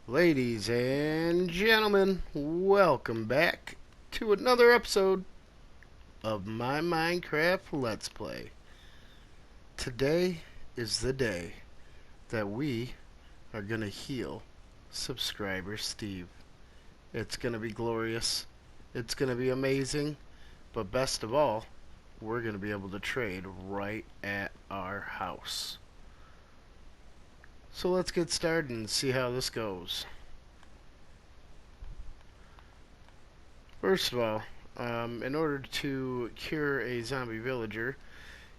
Ladies and gentlemen, welcome back to another episode of my Minecraft Let's Play. Today is the day that we are going to heal subscriber Steve. It's going to be glorious, it's going to be amazing, but best of all, we're going to be able to trade right at our house. So let's get started and see how this goes. First of all, in order to cure a zombie villager,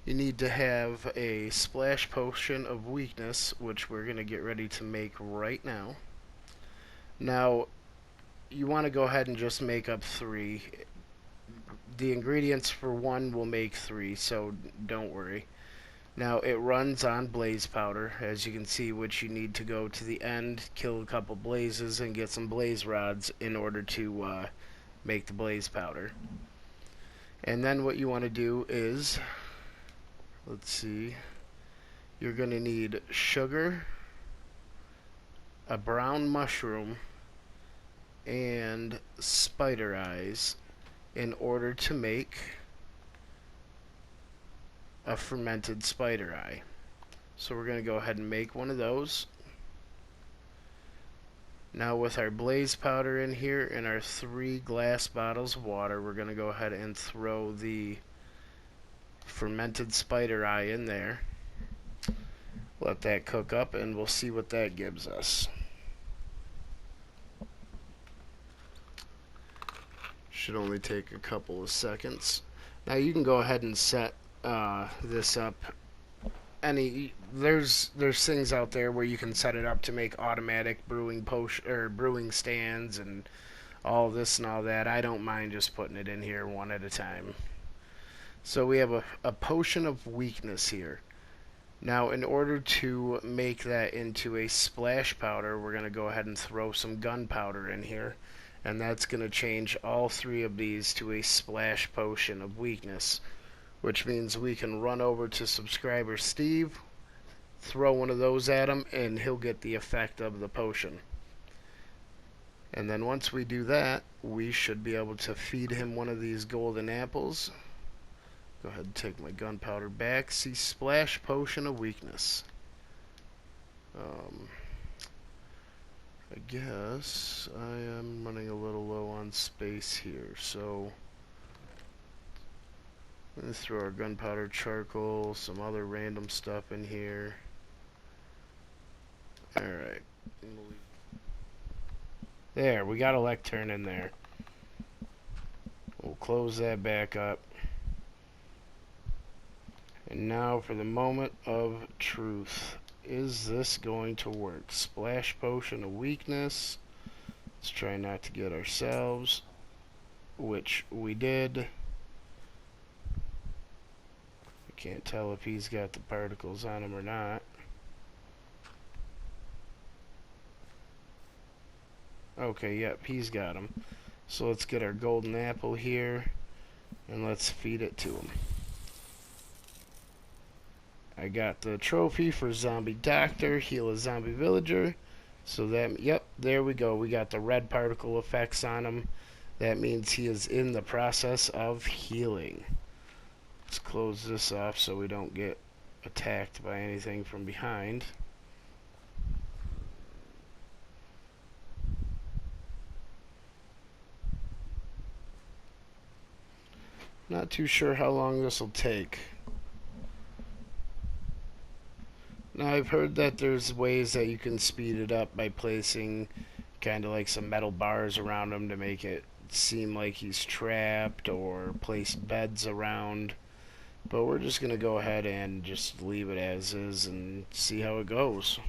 you need to have a splash potion of weakness, which we're going to get ready to make right now. Now, you want to go ahead and just make up 3. The ingredients for 1 will make 3, so don't worry. Now, it runs on blaze powder, as you can see, which you need to go to the end, kill a couple blazes, and get some blaze rods in order to make the blaze powder. And then what you want to do is, let's see, you're going to need sugar, a brown mushroom, and spider eyes in order to make a fermented spider eye. So we're going to go ahead and make one of those. Now with our blaze powder in here and our 3 glass bottles of water, we're going to go ahead and throw the fermented spider eye in there. Let that cook up and we'll see what that gives us. Should only take a couple of seconds. Now you can go ahead and set this up. There's things out there where you can set it up to make automatic brewing potion or brewing stands and all this and all that. I don't mind just putting it in here one at a time. So we have a potion of weakness here. Now in order to make that into a splash powder, we're going to go ahead and throw some gunpowder in here, and that's going to change all 3 of these to a splash potion of weakness, which means we can run over to subscriber Steve, throw one of those at him, and he'll get the effect of the potion. And then once we do that, we should be able to feed him one of these golden apples. Go ahead and take my gunpowder back. See, splash potion of weakness. I guess I am running a little low on space here, so let's throw our gunpowder, charcoal, some other random stuff in here. Alright. There, we got a lectern in there. We'll close that back up. And now for the moment of truth. Is this going to work? Splash potion of weakness. Let's try not to get ourselves, which we did. I can't tell if he's got the particles on him or not. Okay, yep, he's got them. So let's get our golden apple here and let's feed it to him. I got the trophy for zombie doctor, heal a zombie villager. So that, yep, there we go. We got the red particle effects on him. That means he is in the process of healing. Let's close this off so we don't get attacked by anything from behind. Not too sure how long this will take. Now I've heard that there's ways that you can speed it up by placing kind of like some metal bars around him to make it seem like he's trapped, or place beds around. But we're just going to go ahead and just leave it as is and see how it goes.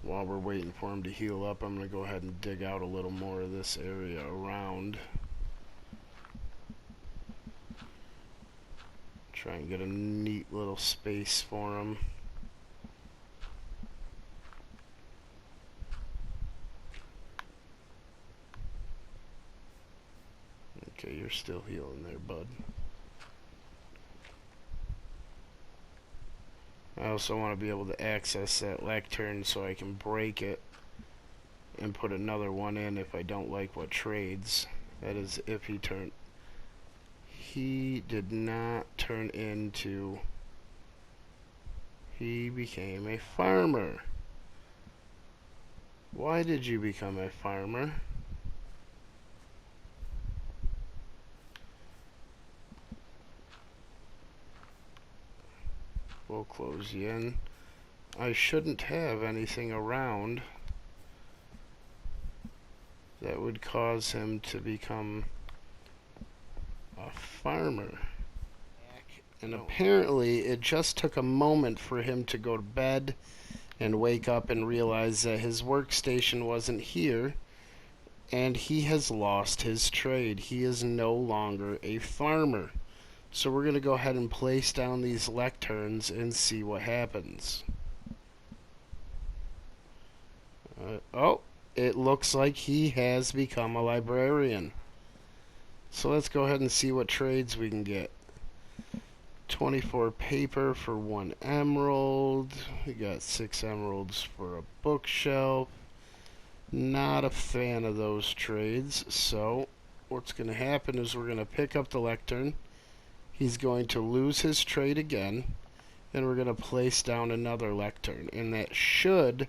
While we're waiting for him to heal up, I'm going to go ahead and dig out a little more of this area around. Try and get a neat little space for him. Okay, you're still healing there, bud. I also want to be able to access that lectern so I can break it and put another one in if I don't like what trades. That is if he turned... He did not turn into... He became a farmer. Why did you become a farmer? We'll close you in. I shouldn't have anything around that would cause him to become a farmer. And apparently it just took a moment for him to go to bed and wake up and realize that his workstation wasn't here, and he has lost his trade. He is no longer a farmer. So we're going to go ahead and place down these lecterns and see what happens. Oh, it looks like he has become a librarian. So let's go ahead and see what trades we can get. 24 paper for 1 emerald. We got 6 emeralds for a bookshelf. Not a fan of those trades. So what's going to happen is we're going to pick up the lectern. He's going to lose his trade again. Then we're going to place down another lectern. And that should,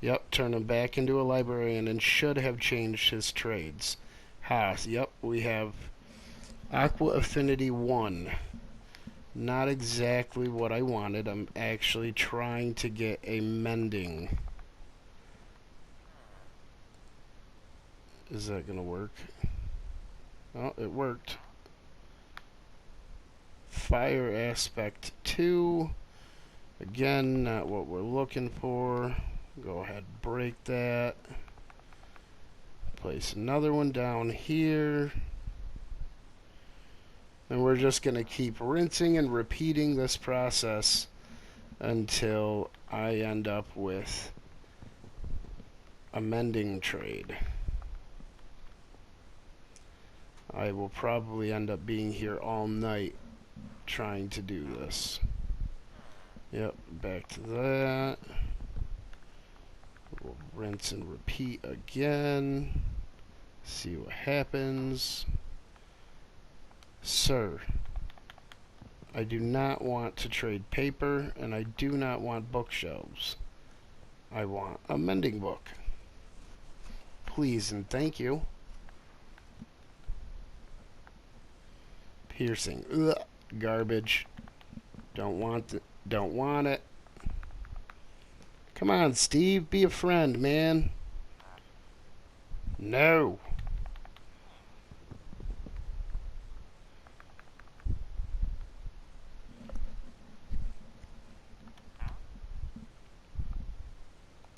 yep, turn him back into a librarian and should have changed his trades. Yep, we have Aqua Affinity 1. Not exactly what I wanted. I'm actually trying to get a mending. Is that going to work? Oh, it worked. Fire aspect 2. Again, not what we're looking for. Go ahead, break that. Place another one down here. And we're just going to keep rinsing and repeating this process until I end up with a mending trade. I will probably end up being here all night trying to do this. Yep, back to that. We'll rinse and repeat again. See what happens. Sir, I do not want to trade paper, and I do not want bookshelves. I want a mending book. Please and thank you. Piercing. Ugh, garbage. Don't want it. Come on, Steve, be a friend, man. No.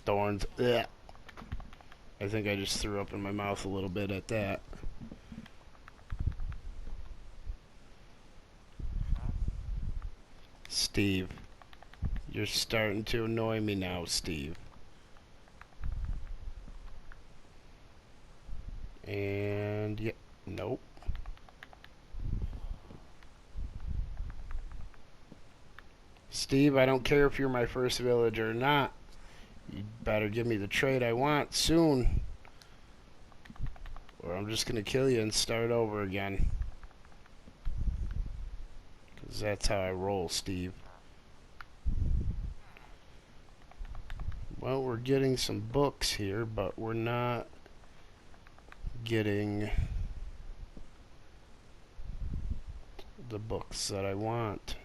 Thorns. Ugh. I think I just threw up in my mouth a little bit at that. Steve. You're starting to annoy me now, Steve. And, yeah, nope. Steve, I don't care if you're my first villager or not. You better give me the trade I want soon. Or I'm just going to kill you and start over again. Because that's how I roll, Steve. Well, we're getting some books here, but we're not getting the books that I want.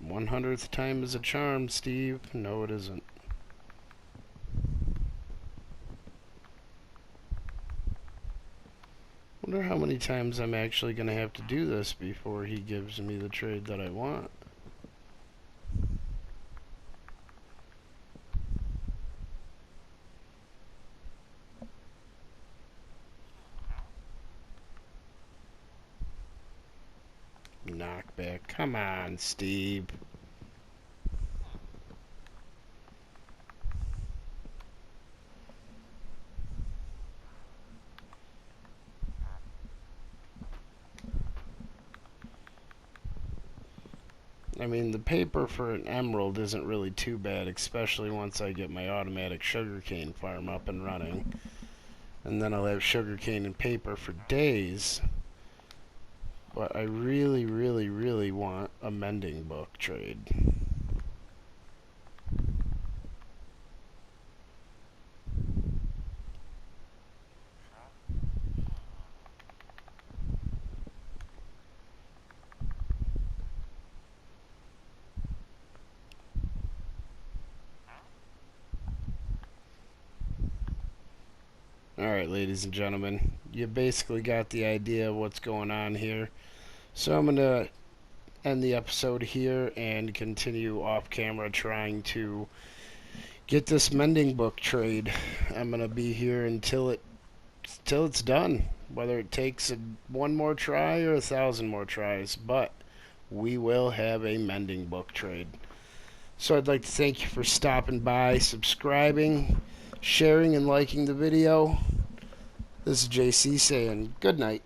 One-hundredth time is a charm, Steve. No, it isn't. Wonder how many times I'm actually going to have to do this before he gives me the trade that I want. knockback. Come on, Steve. I mean, the paper for an emerald isn't really too bad, especially once I get my automatic sugarcane farm up and running. And then I'll have sugarcane and paper for days. But I really, really, really want a mending book trade. Alright, ladies and gentlemen, you basically got the idea of what's going on here. So I'm going to end the episode here and continue off camera trying to get this mending book trade. I'm going to be here until it's done, whether it takes one more try or 1,000 more tries, but we will have a mending book trade. So I'd like to thank you for stopping by, subscribing, sharing, and liking the video. This is JC saying good night.